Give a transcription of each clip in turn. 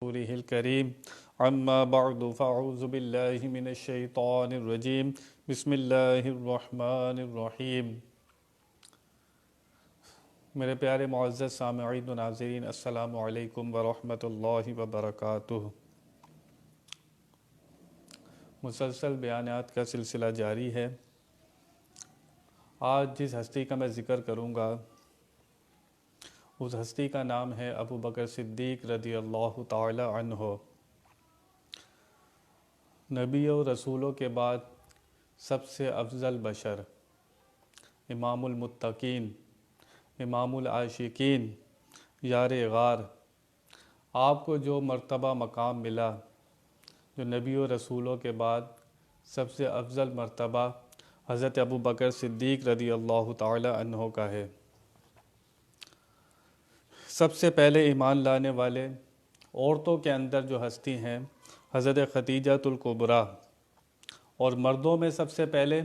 رسوله الكريم اما بعد فاعوذ بالله من الشيطان الرجيم بسم اللہ الرحمن الرحیم۔ میرے پیارے معزز سامعین و ناظرین، السلام علیکم ورحمۃ اللہ وبرکاتہ۔ مسلسل بیانات کا سلسلہ جاری ہے۔ آج جس ہستی کا میں ذکر کروں گا اس ہستی کا نام ہے ابو بکر صدیق رضی اللہ تعالی عنہ۔ نبی و رسولوں کے بعد سب سے افضل بشر، امام المتقین، امام العاشقین، یار غار۔ آپ کو جو مرتبہ مقام ملا، جو نبی و رسولوں کے بعد سب سے افضل مرتبہ حضرت ابو بکر صدیق رضی اللہ تعالی عنہ کا ہے۔ سب سے پہلے ایمان لانے والے عورتوں کے اندر جو ہستی ہیں حضرت خدیجۃ الکبریٰ، اور مردوں میں سب سے پہلے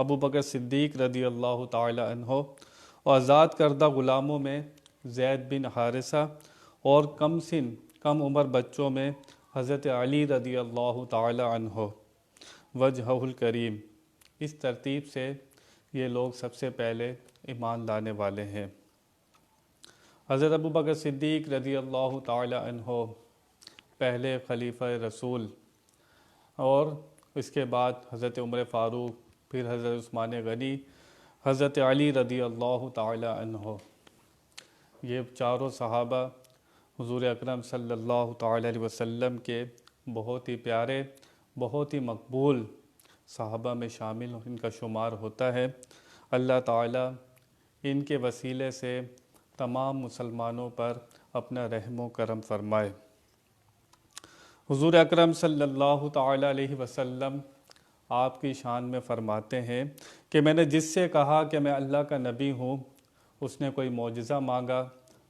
ابو بکر صدیق رضی اللہ تعالی عنہ، اور آزاد کردہ غلاموں میں زید بن حارثہ، اور کم عمر بچوں میں حضرت علی رضی اللہ تعالی عنہ وجہہ الکریم۔ اس ترتیب سے یہ لوگ سب سے پہلے ایمان لانے والے ہیں۔ حضرت ابو بکر صدیق رضی اللہ تعالی عنہ پہلے خلیفہ رسول، اور اس کے بعد حضرت عمر فاروق، پھر حضرت عثمان غنی، حضرت علی رضی اللہ تعالی عنہ۔ یہ چاروں صحابہ حضور اکرم صلی اللہ تعالی علیہ وسلم کے بہت ہی پیارے، بہت ہی مقبول صحابہ میں شامل ان کا شمار ہوتا ہے۔ اللہ تعالی ان کے وسیلے سے تمام مسلمانوں پر اپنا رحم و کرم فرمائے۔ حضور اکرم صلی اللہ تعالی علیہ وسلم آپ کی شان میں فرماتے ہیں کہ میں نے جس سے کہا کہ میں اللہ کا نبی ہوں، اس نے کوئی معجزہ مانگا،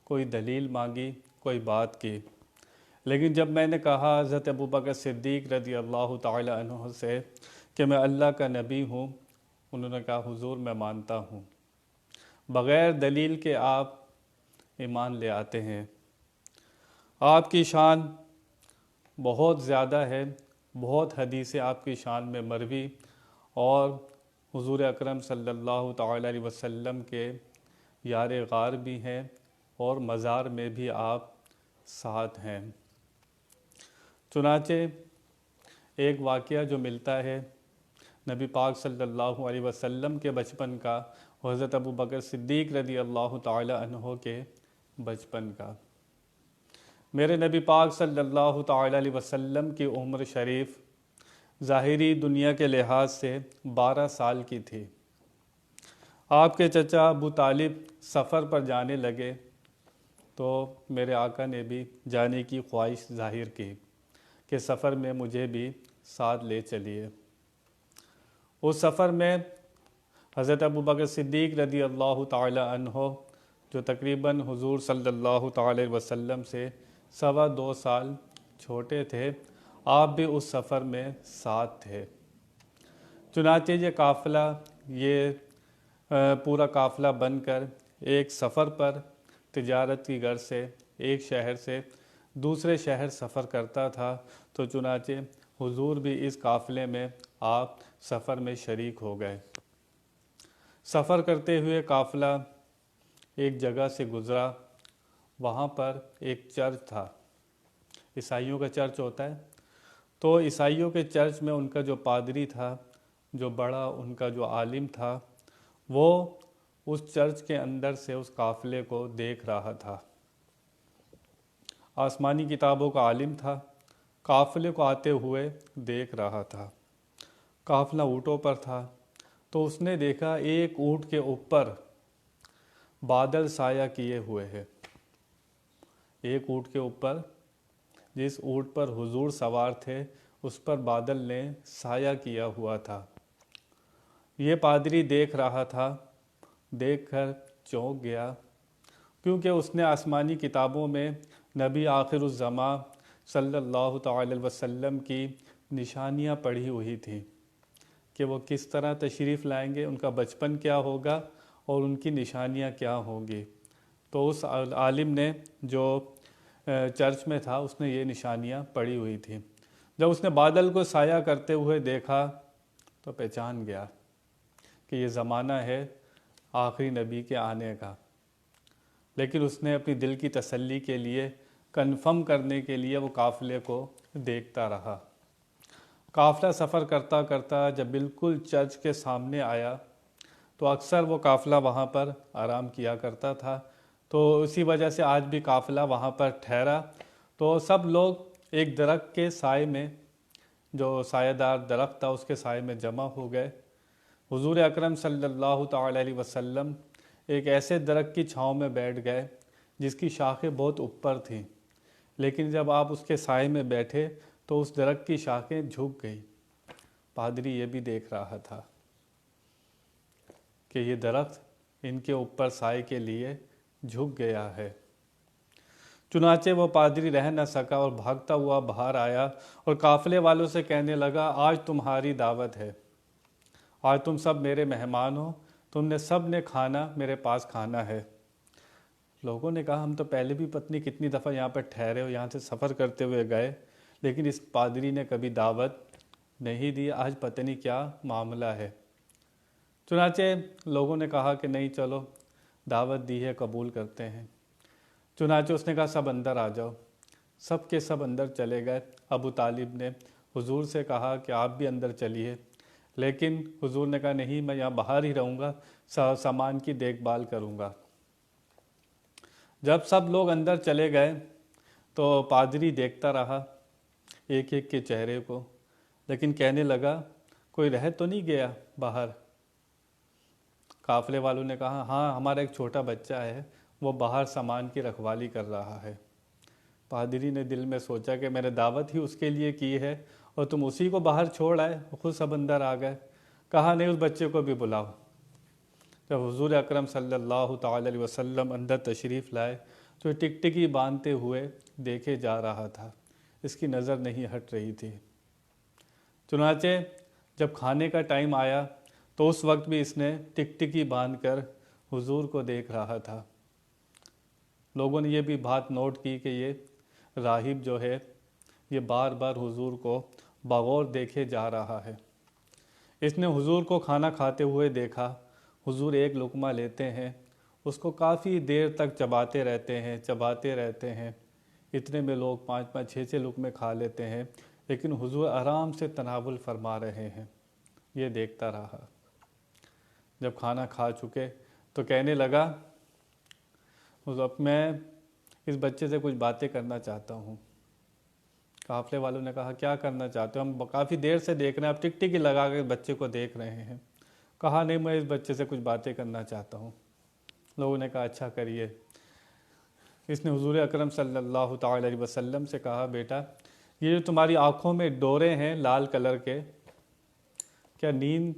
کوئی دلیل مانگی، کوئی بات کی، لیکن جب میں نے کہا حضرت ابو بکر صدیق رضی اللہ تعالی عنہ سے کہ میں اللہ کا نبی ہوں، انہوں نے کہا حضور میں مانتا ہوں، بغیر دلیل کے آپ ایمان لے آتے ہیں۔ آپ کی شان بہت زیادہ ہے، بہت حدیثیں آپ کی شان میں مروی، اور حضور اکرم صلی اللہ تعالی علیہ وسلم کے یار غار بھی ہیں، اور مزار میں بھی آپ ساتھ ہیں۔ چنانچہ ایک واقعہ جو ملتا ہے نبی پاک صلی اللہ علیہ وسلم کے بچپن کا، حضرت ابو بکر صدیق رضی اللہ تعالی عنہ کے بچپن کا۔ میرے نبی پاک صلی اللہ تعالی علیہ وسلم کی عمر شریف ظاہری دنیا کے لحاظ سے 12 سال کی تھی۔ آپ کے چچا ابو طالب سفر پر جانے لگے تو میرے آقا نے بھی جانے کی خواہش ظاہر کی کہ سفر میں مجھے بھی ساتھ لے چلیے۔ اس سفر میں حضرت ابو بکر صدیق رضی اللہ تعالی عنہ، جو تقریباً حضور صلی اللہ تعالی وسلم سے 2.25 سال چھوٹے تھے، آپ بھی اس سفر میں ساتھ تھے۔ چنانچہ یہ قافلہ، پورا قافلہ بن کر ایک سفر پر تجارت کی غرض سے ایک شہر سے دوسرے شہر سفر کرتا تھا، تو چنانچہ حضور بھی اس قافلے میں آپ سفر میں شریک ہو گئے۔ سفر کرتے ہوئے قافلہ ایک جگہ سے گزرا، وہاں پر ایک چرچ تھا، عیسائیوں کا چرچ ہوتا ہے، تو عیسائیوں کے چرچ میں ان کا جو پادری تھا، جو بڑا ان کا جو عالم تھا، وہ اس چرچ کے اندر سے اس قافلے کو دیکھ رہا تھا۔ آسمانی کتابوں کا عالم تھا، قافلے کو آتے ہوئے دیکھ رہا تھا۔ قافلہ اونٹوں پر تھا، تو اس نے دیکھا ایک اونٹ کے اوپر بادل سایہ کیے ہوئے ہیں۔ ایک اونٹ کے اوپر، جس اونٹ پر حضور سوار تھے، اس پر بادل نے سایہ کیا ہوا تھا۔ یہ پادری دیکھ رہا تھا، دیکھ کر چونک گیا، کیونکہ اس نے آسمانی کتابوں میں نبی آخر الزماں صلی اللہ تعالی وسلم کی نشانیاں پڑھی ہوئی تھیں کہ وہ کس طرح تشریف لائیں گے، ان کا بچپن کیا ہوگا اور ان کی نشانیاں کیا ہوں گی۔ تو اس عالم نے جو چرچ میں تھا، اس نے یہ نشانیاں پڑھی ہوئی تھیں۔ جب اس نے بادل کو سایہ کرتے ہوئے دیکھا تو پہچان گیا کہ یہ زمانہ ہے آخری نبی کے آنے کا، لیکن اس نے اپنی دل کی تسلی کے لیے، کنفرم کرنے کے لیے وہ قافلے کو دیکھتا رہا۔ قافلہ سفر کرتا کرتا جب بالکل چرچ کے سامنے آیا تو اکثر وہ قافلہ وہاں پر آرام کیا کرتا تھا، تو اسی وجہ سے آج بھی قافلہ وہاں پر ٹھہرا۔ تو سب لوگ ایک درخت کے سائے میں، جو سایہ دار درخت تھا، اس کے سائے میں جمع ہو گئے۔ حضور اکرم صلی اللہ تعالی علیہ وسلم ایک ایسے درخت کی چھاؤں میں بیٹھ گئے جس کی شاخیں بہت اوپر تھیں، لیکن جب آپ اس کے سائے میں بیٹھے تو اس درخت کی شاخیں جھک گئی۔ پادری یہ بھی دیکھ رہا تھا کہ یہ درخت ان کے اوپر سائے کے لیے جھک گیا ہے۔ چنانچہ وہ پادری رہ نہ سکا اور بھاگتا ہوا باہر آیا اور قافلے والوں سے کہنے لگا، آج تمہاری دعوت ہے، آج تم سب میرے مہمان ہو، تم نے سب نے کھانا میرے پاس کھانا ہے۔ لوگوں نے کہا، ہم تو پہلے بھی پتنی کتنی دفعہ یہاں پر ٹھہرے ہو، یہاں سے سفر کرتے ہوئے گئے، لیکن اس پادری نے کبھی دعوت نہیں دی، آج پتہ نہیں کیا معاملہ ہے۔ چنانچہ لوگوں نے کہا کہ نہیں، چلو دعوت دی ہے، قبول کرتے ہیں۔ چنانچہ اس نے کہا، سب اندر آ جاؤ۔ سب کے سب اندر چلے گئے۔ ابو طالب نے حضور سے کہا کہ آپ بھی اندر چلیے، لیکن حضور نے کہا نہیں، میں یہاں باہر ہی رہوں گا، سامان کی دیکھ بھال کروں گا۔ جب سب لوگ اندر چلے گئے تو پادری دیکھتا رہا ایک ایک کے چہرے کو، لیکن کہنے لگا، کوئی رہ تو نہیں گیا باہر؟ قافلے والوں نے کہا، ہاں، ہمارا ایک چھوٹا بچہ ہے، وہ باہر سامان کی رکھوالی کر رہا ہے۔ پادری نے دل میں سوچا کہ میں نے دعوت ہی اس کے لیے کی ہے اور تم اسی کو باہر چھوڑ آئے، خود سب اندر آ گئے۔ کہا نہیں، اس بچے کو بھی بلاؤ۔ جب حضور اکرم صلی اللہ تعالی علیہ وسلم اندر تشریف لائے تو ٹکٹکی باندھتے ہوئے دیکھے جا رہا تھا، اس کی نظر نہیں ہٹ رہی تھی۔ چنانچہ جب کھانے کا ٹائم آیا تو اس وقت بھی اس نے ٹکٹکی باندھ کر حضور کو دیکھ رہا تھا۔ لوگوں نے یہ بھی بات نوٹ کی کہ یہ راہب جو ہے یہ بار بار حضور کو بغور دیکھے جا رہا ہے۔ اس نے حضور کو کھانا کھاتے ہوئے دیکھا۔ حضور ایک لقمہ لیتے ہیں، اس کو کافی دیر تک چباتے رہتے ہیں۔ اتنے میں لوگ 5 6 لقمے کھا لیتے ہیں، لیکن حضور آرام سے تناول فرما رہے ہیں۔ یہ دیکھتا رہا۔ جب کھانا کھا چکے تو کہنے لگا، اب میں اس بچے سے کچھ باتیں کرنا چاہتا ہوں۔ قافلے والوں نے کہا، کیا کرنا چاہتے ہو؟ ہم کافی دیر سے دیکھ رہے ہیں، آپ ٹکٹکی لگا کے بچے کو دیکھ رہے ہیں۔ کہا نہیں، میں اس بچے سے کچھ باتیں کرنا چاہتا ہوں۔ لوگوں نے کہا، اچھا کریے۔ اس نے حضور اکرم صلی اللہ تعالی علیہ وسلم سے کہا، بیٹا، یہ جو تمہاری آنکھوں میں ڈورے ہیں لال کلر کے، کیا نیند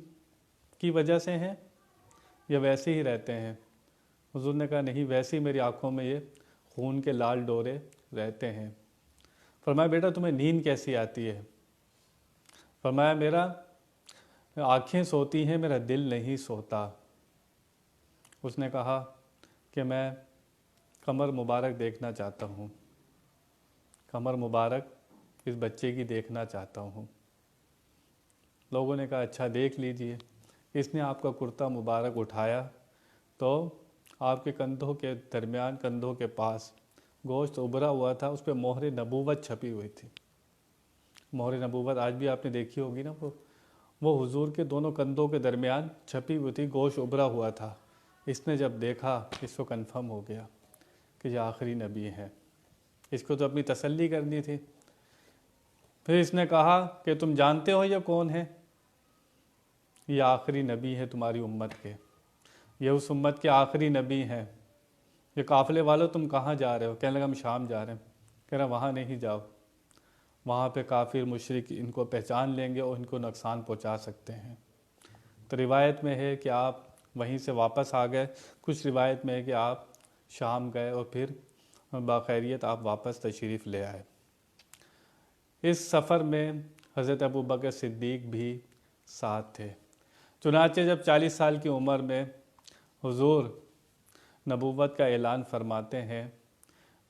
کی وجہ سے ہیں یا ویسے ہی رہتے ہیں؟ حضور نے کہا، نہیں، ویسے ہی میری آنکھوں میں یہ خون کے لال ڈورے رہتے ہیں۔ فرمایا، بیٹا تمہیں نیند کیسی آتی ہے؟ فرمایا، میرا آنکھیں سوتی ہیں، میرا دل نہیں سوتا۔ اس نے کہا کہ میں کمر مبارک دیکھنا چاہتا ہوں، کمر مبارک اس بچے کی دیکھنا چاہتا ہوں۔ لوگوں نے کہا، اچھا دیکھ لیجئے۔ اس نے آپ کا کرتا مبارک اٹھایا تو آپ کے کندھوں کے درمیان، کندھوں کے پاس گوشت ابھرا ہوا تھا، اس پہ مہر نبوت چھپی ہوئی تھی۔ مہر نبوت آج بھی آپ نے دیکھی ہوگی نا، وہ حضور کے دونوں کندھوں کے درمیان چھپی ہوئی تھی، گوشت ابھرا ہوا تھا۔ اس نے جب دیکھا، اس کو کنفرم ہو گیا کہ یہ آخری نبی ہے۔ اس کو تو اپنی تسلی کرنی تھی۔ پھر اس نے کہا کہ تم جانتے ہو یہ کون ہے؟ یہ آخری نبی ہے تمہاری امت کے، یہ اس امت کے آخری نبی ہیں۔ یہ قافلے والوں، تم کہاں جا رہے ہو؟ کہنے لگا، ہم شام جا رہے ہیں۔ کہہ رہا، وہاں نہیں جاؤ، وہاں پہ کافر مشرک ان کو پہچان لیں گے اور ان کو نقصان پہنچا سکتے ہیں۔ تو روایت میں ہے کہ آپ وہیں سے واپس آ گئے، کچھ روایت میں ہے کہ آپ شام گئے اور پھر باخیریت آپ واپس تشریف لے آئے۔ اس سفر میں حضرت ابوبکر صدیق بھی ساتھ تھے۔ چنانچہ جب 40 سال کی عمر میں حضور نبوت کا اعلان فرماتے ہیں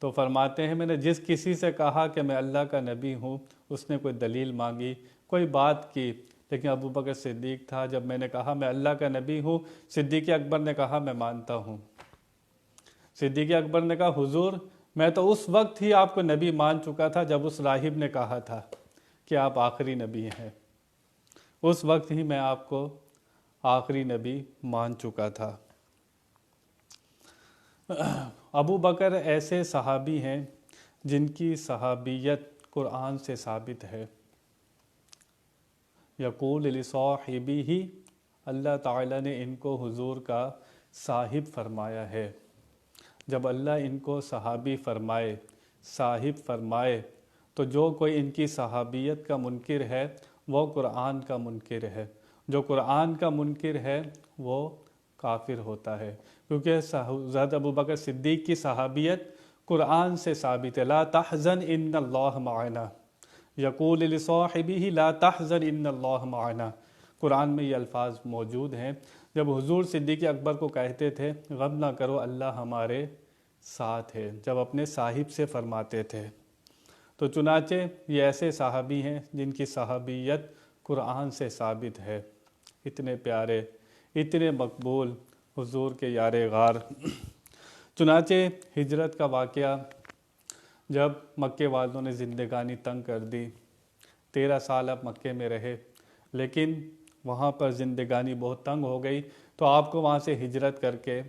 تو فرماتے ہیں میں نے جس کسی سے کہا کہ میں اللہ کا نبی ہوں، اس نے کوئی دلیل مانگی، کوئی بات کی، لیکن ابو بکر صدیق تھا، جب میں نے کہا میں اللہ کا نبی ہوں، صدیق اکبر نے کہا میں مانتا ہوں۔ صدیق اکبر نے کہا حضور میں تو اس وقت ہی آپ کو نبی مان چکا تھا جب اس راہب نے کہا تھا کہ آپ آخری نبی ہیں، اس وقت ہی میں آپ کو آخری نبی مان چکا تھا۔ ابو بکر ایسے صحابی ہیں جن کی صحابیت قرآن سے ثابت ہے۔ یقول لصاحبہ، اللہ تعالیٰ نے ان کو حضور کا صاحب فرمایا ہے۔ جب اللہ ان کو صحابی فرمائے، صاحب فرمائے، تو جو کوئی ان کی صحابیت کا منکر ہے وہ قرآن کا منکر ہے، جو قرآن کا منکر ہے وہ کافر ہوتا ہے، کیونکہ حضرت ابو بکر صدیق کی صحابیت قرآن سے ثابت ہے۔ لا تحزن ان اللہ معنا، یقول لصاحبہ لا تحزن ان اللہ معنا، قرآن میں یہ الفاظ موجود ہیں جب حضور صدیق اکبر کو کہتے تھے غم نہ کرو اللہ ہمارے ساتھ ہے، جب اپنے صاحب سے فرماتے تھے۔ تو چنانچہ یہ ایسے صحابی ہیں جن کی صحابیت قرآن سے ثابت ہے، اتنے پیارے، اتنے مقبول حضور کے یار غار۔ چنانچہ ہجرت کا واقعہ، جب مکے والوں نے زندگانی تنگ کر دی، 13 سال آپ مکے میں رہے، لیکن وہاں پر زندگانی بہت تنگ ہو گئی تو آپ کو وہاں سے ہجرت کر کے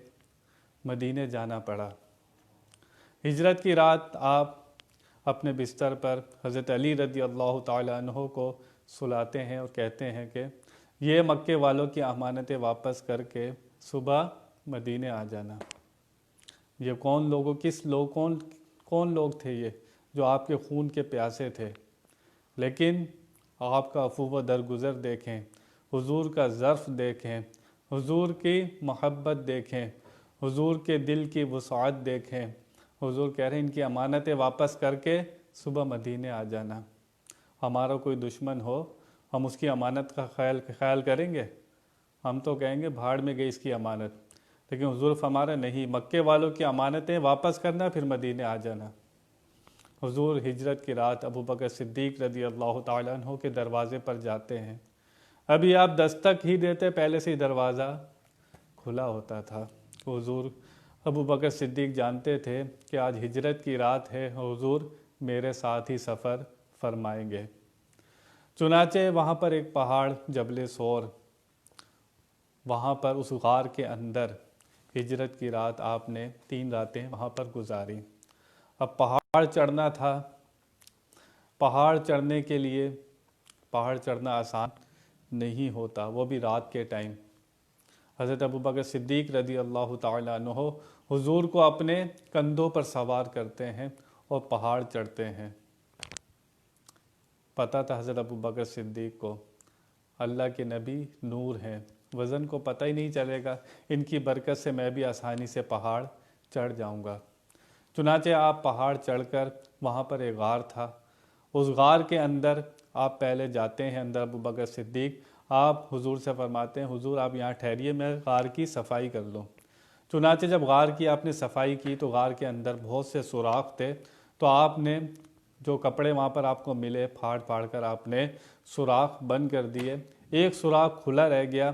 مدینے جانا پڑا۔ ہجرت کی رات آپ اپنے بستر پر حضرت علی رضی اللہ تعالیٰ عنہ کو سلاتے ہیں اور کہتے ہیں کہ یہ مکے والوں کی امانتیں واپس کر کے صبح مدینے آ جانا۔ یہ کون لوگ تھے یہ جو آپ کے خون کے پیاسے تھے، لیکن آپ کا عفو و درگزر دیکھیں، حضور کا ظرف دیکھیں، حضور کی محبت دیکھیں، حضور کے دل کی وسعت دیکھیں۔ حضور کہہ رہے ہیں ان کی امانتیں واپس کر کے صبح مدینے آ جانا۔ ہمارا کوئی دشمن ہو، ہم اس کی امانت کا خیال کریں گے؟ ہم تو کہیں گے بھاڑ میں گئی اس کی امانت، لیکن حضور فرما رہے نہیں، مکے والوں کی امانتیں واپس کرنا پھر مدینے آ جانا۔ حضور ہجرت کی رات ابو بکر صدیق رضی اللہ تعالیٰ عنہ کے دروازے پر جاتے ہیں، ابھی آپ دستک ہی دیتے پہلے سے ہی دروازہ کھلا ہوتا تھا۔ حضور ابو بکر صدیق جانتے تھے کہ آج ہجرت کی رات ہے، حضور میرے ساتھ ہی سفر فرمائیں گے۔ چنانچہ وہاں پر ایک پہاڑ جبل سور، وہاں پر اس غار کے اندر ہجرت کی رات آپ نے 3 راتیں وہاں پر گزاری۔ اب پہاڑ چڑھنا تھا، پہاڑ چڑھنے کے لیے، پہاڑ چڑھنا آسان نہیں ہوتا، وہ بھی رات کے ٹائم۔ حضرت ابو بکر صدیق رضی اللہ تعالیٰ عنہ حضور کو اپنے کندھوں پر سوار کرتے ہیں اور پہاڑ چڑھتے ہیں۔ پتہ تھا حضرت ابو بکر صدیق کو اللہ کے نبی نور ہیں، وزن کو پتہ ہی نہیں چلے گا، ان کی برکت سے میں بھی آسانی سے پہاڑ چڑھ جاؤں گا۔ چنانچہ آپ پہاڑ چڑھ کر، وہاں پر ایک غار تھا، اس غار کے اندر آپ پہلے جاتے ہیں، اندر ابو بکر صدیق، آپ حضور سے فرماتے ہیں حضور آپ یہاں ٹھہریے، میں غار کی صفائی کر لوں۔ چنانچہ جب غار کی آپ نے صفائی کی تو غار کے اندر بہت سے سوراخ تھے، تو آپ نے جو کپڑے وہاں پر آپ کو ملے پھاڑ پھاڑ کر آپ نے سوراخ بند کر دیے۔ ایک سوراخ کھلا رہ گیا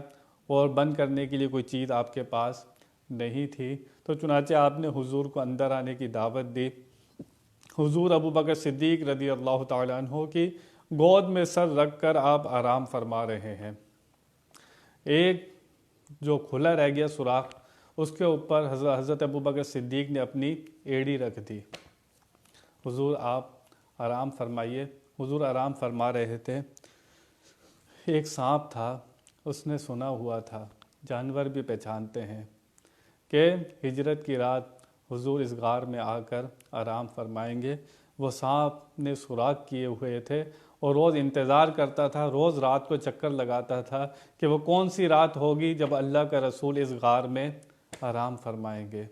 اور بند کرنے کے لیے کوئی چیز آپ کے پاس نہیں تھی، تو چنانچہ آپ نے حضور کو اندر آنے کی دعوت دی۔ حضور ابو بکر صدیق رضی اللہ تعالیٰ عنہ کی گود میں سر رکھ کر آپ آرام فرما رہے ہیں۔ ایک جو کھلا رہ گیا سوراخ، اس کے اوپر حضرت ابو بکر صدیق نے اپنی ایڑی رکھ دی۔ حضور آپ آرام فرمائیے۔ حضور آرام فرما رہے تھے، ایک سانپ تھا، اس نے سنا ہوا تھا، جانور بھی پہچانتے ہیں کہ ہجرت کی رات حضور اس غار میں آ کر آرام فرمائیں گے۔ وہ سانپ نے سوراخ کیے ہوئے تھے اور روز انتظار کرتا تھا، روز رات کو چکر لگاتا تھا کہ وہ کون سی رات ہوگی جب اللہ کا رسول اس غار میں آرام فرمائیں گے۔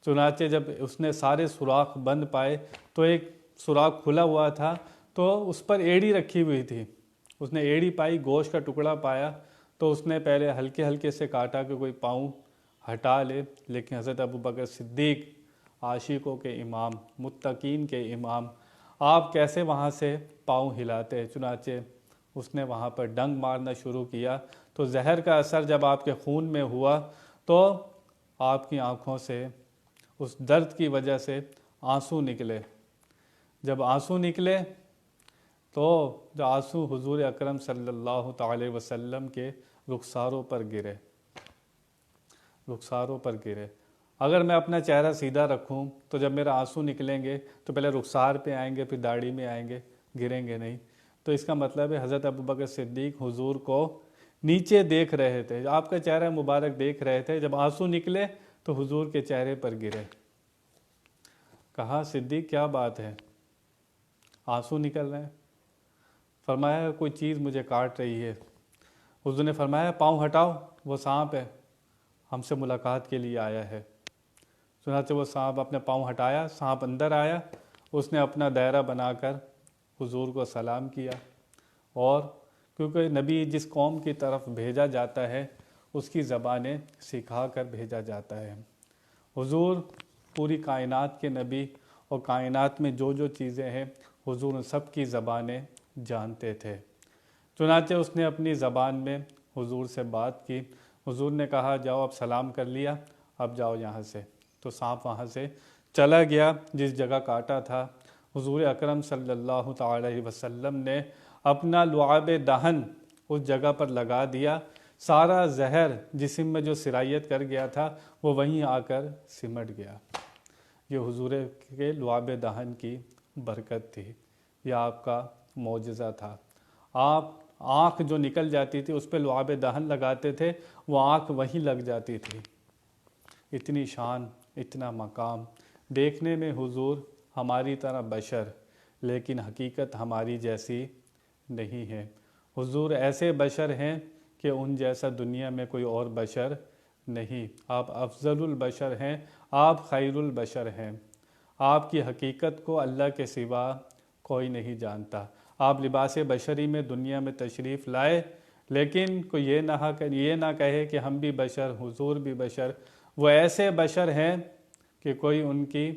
چنانچہ جب اس نے سارے سوراخ بند پائے تو ایک سوراخ کھلا ہوا تھا، تو اس پر ایڑی رکھی ہوئی تھی، اس نے ایڑی پائی، گوشت کا ٹکڑا پایا، تو اس نے پہلے ہلکے ہلکے سے کاٹا کہ کوئی پاؤں ہٹا لے، لیکن حضرت ابو بکر صدیق عاشقوں کے امام، متقین کے امام، آپ کیسے وہاں سے پاؤں ہلاتے؟ چنانچہ اس نے وہاں پر ڈنگ مارنا شروع کیا تو زہر کا اثر جب آپ کے خون میں ہوا تو آپ کی آنکھوں سے اس درد کی وجہ سے آنسو نکلے۔ جب آنسو نکلے تو جو آنسو حضور اکرم صلی اللہ تعالی وسلم کے رخساروں پر گرے، رخساروں پر گرے۔ اگر میں اپنا چہرہ سیدھا رکھوں تو جب میرا آنسو نکلیں گے تو پہلے رخسار پہ آئیں گے، پھر داڑھی میں آئیں گے، گریں گے نہیں۔ تو اس کا مطلب ہے حضرت ابوبکر صدیق حضور کو نیچے دیکھ رہے تھے، آپ کا چہرہ مبارک دیکھ رہے تھے، جب آنسو نکلے تو حضور کے چہرے پر گرے۔ کہا صدیق کیا بات ہے، آنسو نکل رہے ہیں؟ فرمایا کوئی چیز مجھے کاٹ رہی ہے۔ حضور نے فرمایا پاؤں ہٹاؤ، وہ سانپ ہے، ہم سے ملاقات کے لیے آیا ہے۔ چنانچہ وہ سانپ اپنے پاؤں ہٹایا، سانپ اندر آیا، اس نے اپنا دائرہ بنا کر حضور کو سلام کیا۔ اور کیونکہ نبی جس قوم کی طرف بھیجا جاتا ہے اس کی زبانیں سکھا کر بھیجا جاتا ہے۔ حضور پوری کائنات کے نبی، اور کائنات میں جو جو چیزیں ہیں حضور ان سب کی زبانیں جانتے تھے۔ چنانچہ اس نے اپنی زبان میں حضور سے بات کی۔ حضور نے کہا جاؤ اب سلام کر لیا، اب جاؤ یہاں سے۔ تو سانپ وہاں سے چلا گیا جس جگہ کاٹا تھا۔ حضور اکرم صلی اللہ تعالی علیہ وسلم نے اپنا لعاب دہن اس جگہ پر لگا دیا، سارا زہر جسم میں جو سرایت کر گیا تھا وہ وہیں آ کر سمٹ گیا۔ یہ حضور کے لعاب دہن کی برکت تھی، یہ آپ کا معجزہ تھا۔ آپ آنکھ جو نکل جاتی تھی اس پہ لعاب دہن لگاتے تھے، وہ آنکھ وہیں لگ جاتی تھی۔ اتنی شان، اتنا مقام۔ دیکھنے میں حضور ہماری طرح بشر، لیکن حقیقت ہماری جیسی نہیں ہے۔ حضور ایسے بشر ہیں کہ ان جیسا دنیا میں کوئی اور بشر نہیں۔ آپ افضل البشر ہیں، آپ خیر البشر ہیں۔ آپ کی حقیقت کو اللہ کے سوا کوئی نہیں جانتا۔ آپ لباس بشری میں دنیا میں تشریف لائے، لیکن کوئی یہ نہ کہے کہ ہم بھی بشر، حضور بھی بشر۔ وہ ایسے بشر ہیں کہ کوئی ان کی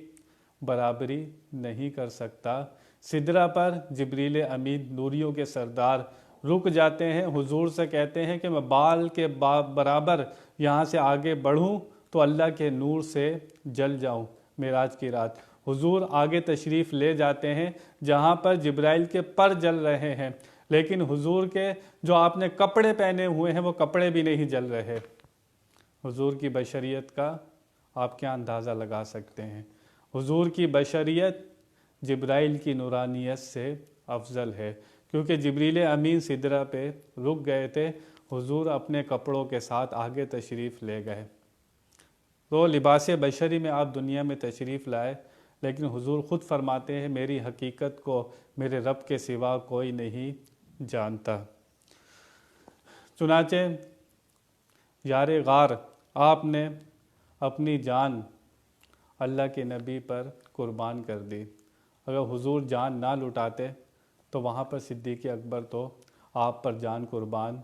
برابری نہیں کر سکتا۔ سدرہ پر جبریل امین نوریوں کے سردار رک جاتے ہیں، حضور سے کہتے ہیں کہ میں بال کے برابر یہاں سے آگے بڑھوں تو اللہ کے نور سے جل جاؤں۔ معراج کی رات حضور آگے تشریف لے جاتے ہیں جہاں پر جبرائیل کے پر جل رہے ہیں، لیکن حضور کے جو آپ نے کپڑے پہنے ہوئے ہیں وہ کپڑے بھی نہیں جل رہے۔ حضور کی بشریت کا آپ کیا اندازہ لگا سکتے ہیں؟ حضور کی بشریت جبرائیل کی نورانیت سے افضل ہے، کیونکہ جبریل امین سدرہ پہ رک گئے تھے، حضور اپنے کپڑوں کے ساتھ آگے تشریف لے گئے۔ تو لباس بشری میں آپ دنیا میں تشریف لائے، لیکن حضور خود فرماتے ہیں میری حقیقت کو میرے رب کے سوا کوئی نہیں جانتا۔ چنانچہ یار غار آپ نے اپنی جان اللہ کے نبی پر قربان کر دی۔ اگر حضور جان نہ لٹاتے تو وہاں پر صدیق اکبر تو آپ پر جان قربان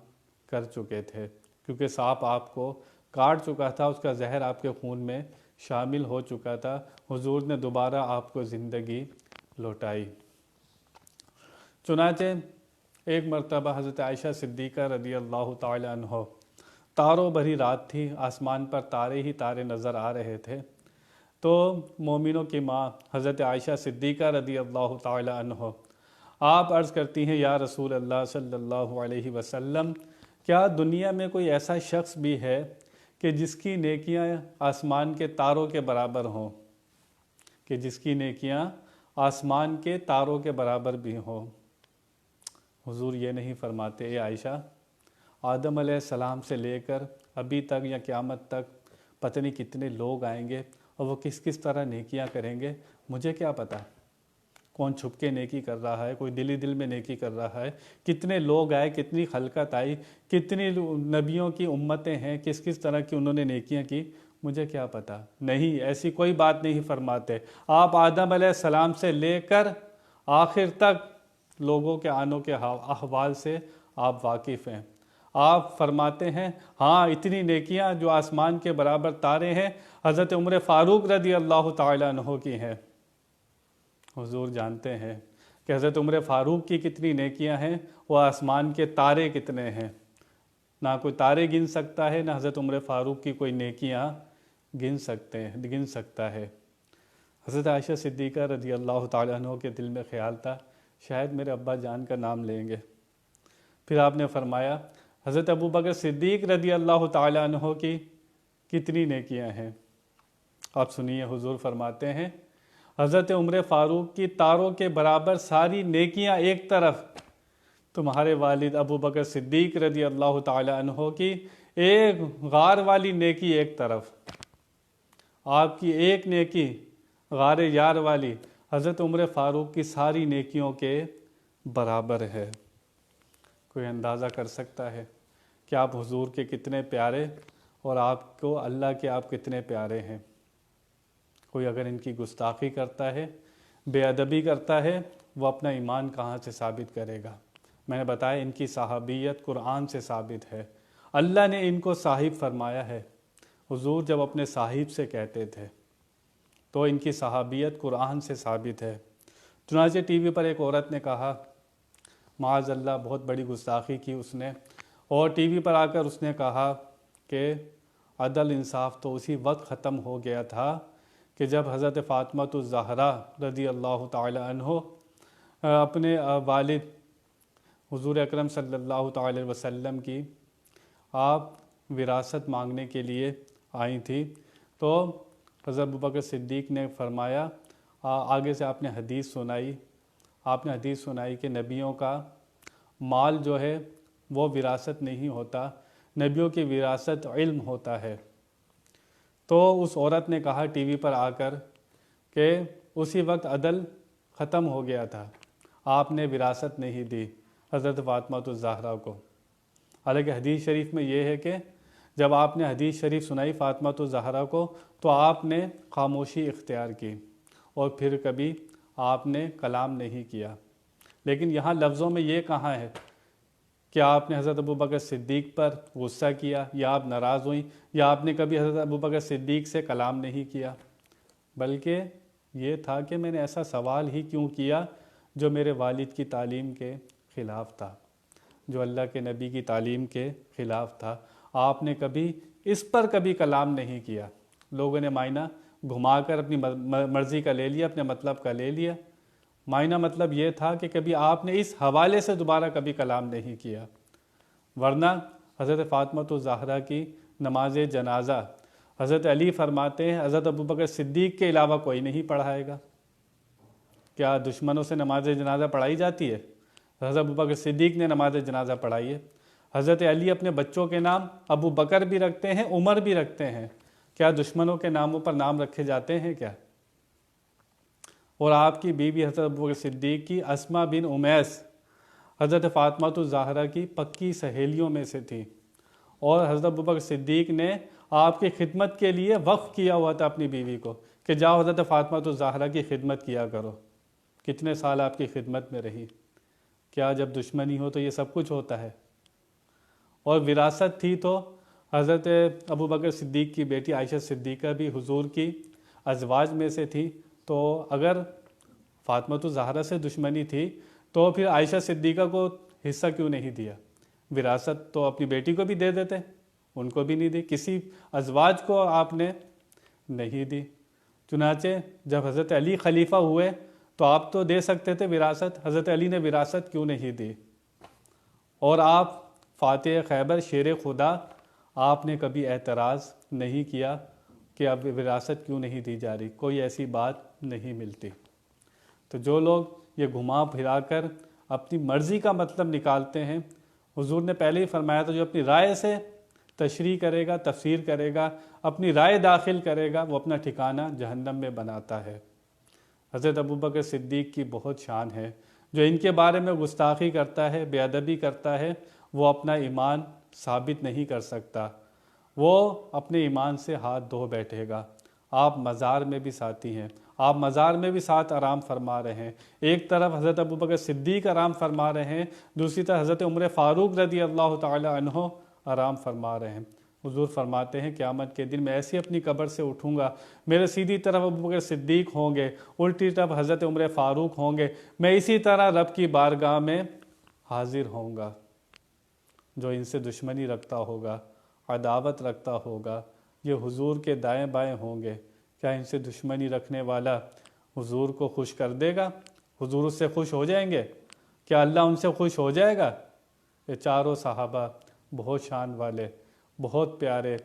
کر چکے تھے، کیونکہ سانپ آپ کو کاٹ چکا تھا، اس کا زہر آپ کے خون میں شامل ہو چکا تھا۔ حضور نے دوبارہ آپ کو زندگی لوٹائی۔ چنانچہ ایک مرتبہ حضرت عائشہ صدیقہ رضی اللہ تعالی عنہ، تاروں بھری رات تھی، آسمان پر تارے ہی تارے نظر آ رہے تھے، تو مومنوں کی ماں حضرت عائشہ صدیقہ رضی اللہ تعالی عنہ آپ عرض کرتی ہیں یا رسول اللہ صلی اللہ علیہ وسلم، کیا دنیا میں کوئی ایسا شخص بھی ہے کہ جس کی نیکیاں آسمان کے تاروں کے برابر ہوں، کہ جس کی نیکیاں آسمان کے تاروں کے برابر بھی ہوں؟ حضور یہ نہیں فرماتے اے عائشہ، آدم علیہ السلام سے لے کر ابھی تک یا قیامت تک پتہ نہیں کتنے لوگ آئیں گے اور وہ کس کس طرح نیکیاں کریں گے، مجھے کیا پتہ کون چھپ کے نیکی کر رہا ہے، کوئی دلی دل میں نیکی کر رہا ہے، کتنے لوگ آئے، کتنی خلقت آئی، کتنی نبیوں کی امتیں ہیں، کس کس طرح کی انہوں نے نیکیاں کی، مجھے کیا پتہ؟ نہیں، ایسی کوئی بات نہیں فرماتے۔ آپ آدم علیہ السلام سے لے کر آخر تک لوگوں کے آنوں کے احوال سے آپ واقف ہیں۔ آپ فرماتے ہیں ہاں اتنی نیکیاں جو آسمان کے برابر تارے ہیں حضرت عمر فاروق رضی اللہ تعالیٰ عنہ کی ہیں۔ حضور جانتے ہیں کہ حضرت عمر فاروق کی کتنی نیکیاں ہیں، وہ آسمان کے تارے کتنے ہیں۔ نہ کوئی تارے گن سکتا ہے، نہ حضرت عمر فاروق کی کوئی نیکیاں گن سکتا ہے۔ حضرت عائشہ صدیقہ رضی اللہ تعالیٰ عنہ کے دل میں خیال تھا شاید میرے ابا جان کا نام لیں گے۔ پھر آپ نے فرمایا حضرت ابو بکر صدیق رضی اللہ تعالیٰ عنہ کی کتنی نیکیاں ہیں۔ آپ سنیے، حضور فرماتے ہیں حضرت عمر فاروق کی تاروں کے برابر ساری نیکیاں ایک طرف، تمہارے والد ابو بکر صدیق رضی اللہ تعالیٰ عنہ کی ایک غار والی نیکی ایک طرف، آپ کی ایک نیکی غار یار والی حضرت عمر فاروق کی ساری نیکیوں کے برابر ہے۔ کوئی اندازہ کر سکتا ہے کہ آپ حضور کے کتنے پیارے اور آپ کو اللہ کے آپ کتنے پیارے ہیں۔ کوئی اگر ان کی گستاخی کرتا ہے، بے ادبی کرتا ہے، وہ اپنا ایمان کہاں سے ثابت کرے گا؟ میں نے بتایا ان کی صحابیت قرآن سے ثابت ہے، اللہ نے ان کو صاحب فرمایا ہے۔ حضور جب اپنے صاحب سے کہتے تھے تو ان کی صحابیت قرآن سے ثابت ہے۔ چنانچہ ٹی وی پر ایک عورت نے کہا، معاذ اللہ بہت بڑی گستاخی کی اس نے، اور ٹی وی پر آ کر اس نے کہا کہ عدل انصاف تو اسی وقت ختم ہو گیا تھا کہ جب حضرت فاطمہ الزہرا رضی اللہ تعالی عنہ اپنے والد حضور اکرم صلی اللہ تعالی وسلم کی آپ وراثت مانگنے کے لیے آئی تھی، تو حضرت ابوبکر صدیق نے فرمایا، آگے سے آپ نے حدیث سنائی کہ نبیوں کا مال جو ہے وہ وراثت نہیں ہوتا، نبیوں کی وراثت علم ہوتا ہے۔ تو اس عورت نے کہا ٹی وی پر آ کر کہ اسی وقت عدل ختم ہو گیا تھا، آپ نے وراثت نہیں دی حضرت فاطمہ الزہرا کو۔ حالانکہ حدیث شریف میں یہ ہے کہ جب آپ نے حدیث شریف سنائی فاطمہ الزہرا کو تو آپ نے خاموشی اختیار کی اور پھر کبھی آپ نے کلام نہیں کیا۔ لیکن یہاں لفظوں میں یہ کہاں ہے کہ آپ نے حضرت ابوبکر صدیق پر غصہ کیا یا آپ ناراض ہوئیں یا آپ نے کبھی حضرت ابوبکر صدیق سے کلام نہیں کیا، بلکہ یہ تھا کہ میں نے ایسا سوال ہی کیوں کیا جو میرے والد کی تعلیم کے خلاف تھا، جو اللہ کے نبی کی تعلیم کے خلاف تھا۔ آپ نے کبھی اس پر کبھی کلام نہیں کیا۔ لوگوں نے معنی گھما کر اپنی مرضی کا لے لیا، اپنے مطلب کا لے لیا۔ معنی مطلب یہ تھا کہ کبھی آپ نے اس حوالے سے دوبارہ کبھی کلام نہیں کیا، ورنہ حضرت فاطمہ الزہرا کی نماز جنازہ حضرت علی فرماتے ہیں حضرت ابوبکر صدیق کے علاوہ کوئی نہیں پڑھائے گا۔ کیا دشمنوں سے نماز جنازہ پڑھائی جاتی ہے؟ حضرت ابوبکر صدیق نے نماز جنازہ پڑھائی ہے۔ حضرت علی اپنے بچوں کے نام ابو بکر بھی رکھتے ہیں، عمر بھی رکھتے ہیں۔ کیا دشمنوں کے ناموں پر نام رکھے جاتے ہیں کیا؟ اور آپ کی بیوی حضرت ابوبکر صدیق کی اسماء بن امیس حضرت فاطمہ الزہرا کی پکی سہیلیوں میں سے تھی، اور حضرت ابوبکر صدیق نے آپ کی خدمت کے لیے وقف کیا ہوا تھا اپنی بیوی کو کہ جاؤ حضرت فاطمہ الزہرا کی خدمت کیا کرو۔ کتنے سال آپ کی خدمت میں رہی۔ کیا جب دشمنی ہو تو یہ سب کچھ ہوتا ہے؟ اور وراثت تھی تو حضرت ابوبکر صدیق کی بیٹی عائشہ صدیقہ بھی حضور کی ازواج میں سے تھی، تو اگر فاطمہ الزہرا سے دشمنی تھی تو پھر عائشہ صدیقہ کو حصہ کیوں نہیں دیا؟ وراثت تو اپنی بیٹی کو بھی دے دیتے، ان کو بھی نہیں دی، کسی ازواج کو آپ نے نہیں دی۔ چنانچہ جب حضرت علی خلیفہ ہوئے تو آپ تو دے سکتے تھے وراثت، حضرت علی نے وراثت کیوں نہیں دی؟ اور آپ فاتح خیبر شیر خدا، آپ نے کبھی اعتراض نہیں کیا کہ اب وراثت کیوں نہیں دی جا رہی، کوئی ایسی بات نہیں ملتی۔ تو جو لوگ یہ گھما پھرا کر اپنی مرضی کا مطلب نکالتے ہیں، حضور نے پہلے ہی فرمایا تھا جو اپنی رائے سے تشریح کرے گا، تفسیر کرے گا، اپنی رائے داخل کرے گا، وہ اپنا ٹھکانہ جہنم میں بناتا ہے۔ حضرت ابوبکر صدیق کی بہت شان ہے، جو ان کے بارے میں گستاخی کرتا ہے، بے ادبی کرتا ہے، وہ اپنا ایمان ثابت نہیں کر سکتا، وہ اپنے ایمان سے ہاتھ دھو بیٹھے گا۔ آپ مزار میں بھی ساتھی ہیں، آپ مزار میں بھی ساتھ آرام فرما رہے ہیں، ایک طرف حضرت ابوبکر صدیق آرام فرما رہے ہیں، دوسری طرف حضرت عمر فاروق رضی اللہ تعالی عنہ آرام فرما رہے ہیں۔ حضور فرماتے ہیں قیامت کے دن میں ایسے اپنی قبر سے اٹھوں گا، میرے سیدھی طرف ابوبکر صدیق ہوں گے، الٹی طرف حضرت عمر فاروق ہوں گے، میں اسی طرح رب کی بارگاہ میں حاضر ہوں گا۔ جو ان سے دشمنی رکھتا ہوگا، عداوت رکھتا ہوگا، یہ حضور کے دائیں بائیں ہوں گے۔ کیا ان سے دشمنی رکھنے والا حضور کو خوش کر دے گا؟ حضور اس سے خوش ہو جائیں گے؟ کیا اللہ ان سے خوش ہو جائے گا؟ یہ چاروں صحابہ بہت شان والے، بہت پیارے،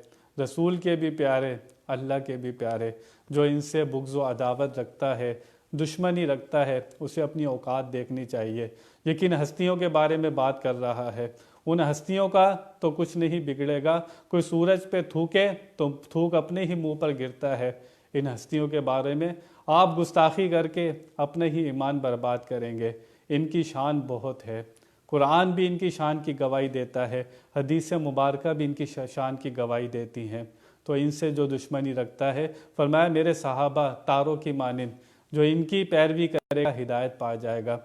رسول کے بھی پیارے، اللہ کے بھی پیارے، جو ان سے بغض و عداوت رکھتا ہے، دشمنی رکھتا ہے، اسے اپنی اوقات دیکھنی چاہیے۔ لیکن ہستیوں کے بارے میں بات کر رہا ہے، ان ہستیوں کا تو کچھ نہیں بگڑے گا، کوئی سورج پہ تھوکے تو تھوک اپنے ہی منہ پر گرتا ہے۔ ان ہستیوں کے بارے میں آپ گستاخی کر کے اپنے ہی ایمان برباد کریں گے۔ ان کی شان بہت ہے، قرآن بھی ان کی شان کی گواہی دیتا ہے، حدیث مبارکہ بھی ان کی شان کی گواہی دیتی ہیں۔ تو ان سے جو دشمنی رکھتا ہے، فرمایا میرے صحابہ تاروں کی مانند، جو ان کی پیروی کرے گا ہدایت پا جائے گا۔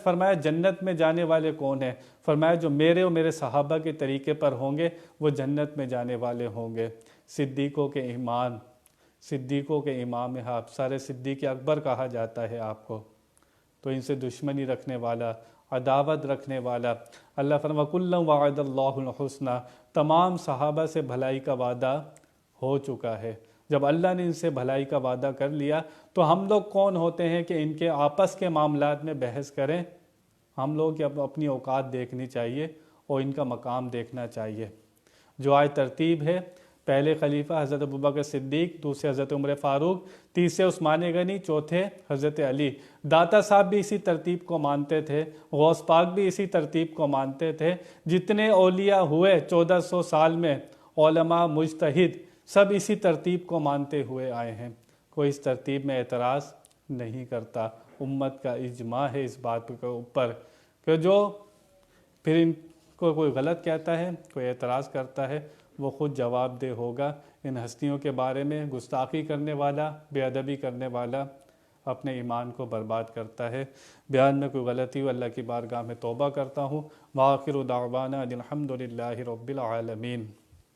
فرمایا جنت میں جانے والے کون ہیں؟ فرمایا جو میرے اور میرے صحابہ کے طریقے پر ہوں گے وہ جنت میں جانے والے ہوں گے۔ صدیقوں کے ایمان، صدیقوں کے امام ہیں آپ، سارے صدیق اکبر کہا جاتا ہے آپ کو۔ تو ان سے دشمنی رکھنے والا، عداوت رکھنے والا، اللہ فرمایا کُلًّا وعد اللہ الحسنى، تمام صحابہ سے بھلائی کا وعدہ ہو چکا ہے۔ جب اللہ نے ان سے بھلائی کا وعدہ کر لیا تو ہم لوگ کون ہوتے ہیں کہ ان کے آپس کے معاملات میں بحث کریں؟ ہم لوگ اپنی اوقات دیکھنی چاہیے اور ان کا مقام دیکھنا چاہیے۔ جو آج ترتیب ہے، پہلے خلیفہ حضرت ابوبکر صدیق، دوسرے حضرت عمر فاروق، تیسرے عثمان غنی، چوتھے حضرت علی۔ داتا صاحب بھی اسی ترتیب کو مانتے تھے، غوث پاک بھی اسی ترتیب کو مانتے تھے۔ جتنے اولیاء ہوئے 1400 سال میں، علماء، مجتہد، سب اسی ترتیب کو مانتے ہوئے آئے ہیں۔ کوئی اس ترتیب میں اعتراض نہیں کرتا۔ امت کا اجماع ہے اس بات کے اوپر کہ جو پھر ان کو کوئی غلط کہتا ہے، کوئی اعتراض کرتا ہے، وہ خود جواب دہ ہوگا۔ ان ہستیوں کے بارے میں گستاخی کرنے والا، بے ادبی کرنے والا اپنے ایمان کو برباد کرتا ہے۔ بیان میں کوئی غلطی ہو اللہ کی بارگاہ میں توبہ کرتا ہوں۔ وآخر دعوانا الحمد للہ رب العالمین۔